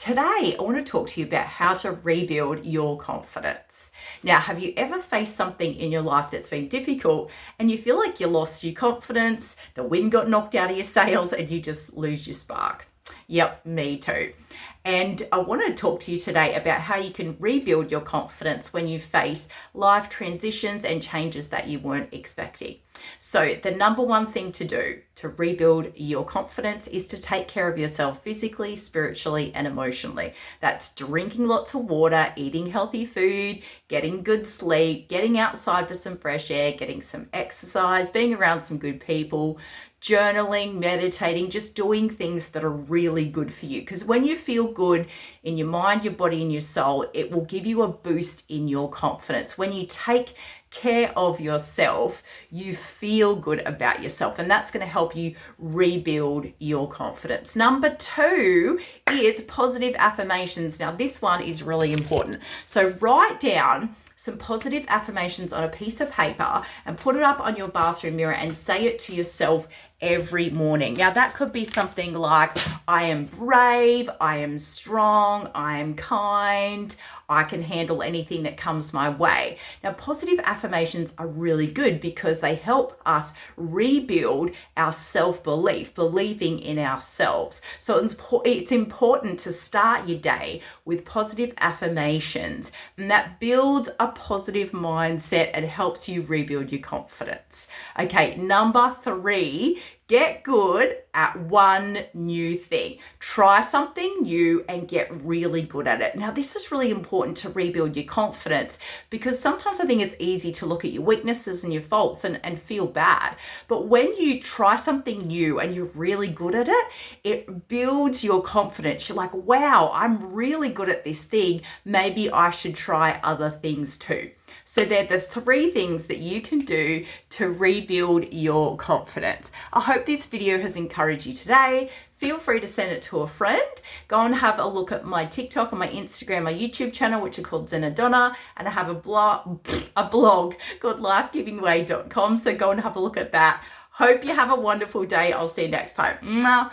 Today, I want to talk to you about how to rebuild your confidence. Now, have you ever faced something in your life that's been difficult and you feel like you lost your confidence, the wind got knocked out of your sails, and you just lose your spark? Yep, me too. And I want to talk to you today about how you can rebuild your confidence when you face life transitions and changes that you weren't expecting. So the number one thing to do to rebuild your confidence is to take care of yourself physically, spiritually, and emotionally. That's drinking lots of water, eating healthy food, getting good sleep, getting outside for some fresh air, getting some exercise, being around some good people, journaling, meditating, just doing things that are really good for you. Because when you feel good in your mind, your body, and your soul, it will give you a boost in your confidence. When you take care of yourself, you feel good about yourself, and that's going to help you rebuild your confidence. Number two is positive affirmations. Now, this one is really important. So write down some positive affirmations on a piece of paper and put it up on your bathroom mirror and say it to yourself every morning. Now, that could be something like, I am brave, I am strong, I am kind, I can handle anything that comes my way. Now, positive affirmations are really good because they help us rebuild our self-belief, believing in ourselves. So it's important to start your day with positive affirmations, and that builds a positive mindset and helps you rebuild your confidence. Okay, number three, get good at one new thing. Try something new and get really good at it. Now, this is really important to rebuild your confidence because sometimes I think it's easy to look at your weaknesses and your faults and feel bad. But when you try something new and you're really good at it, it builds your confidence. You're like, wow, I'm really good at this thing. Maybe I should try other things too. So they're the three things that you can do to rebuild your confidence. I hope this video has encouraged you today. Feel free to send it to a friend. Go and have a look at my TikTok and my Instagram, my YouTube channel, which are called Zen Donna, and I have a blog called lifegivingway.com. So go and have a look at that. Hope you have a wonderful day. I'll see you next time. Mwah.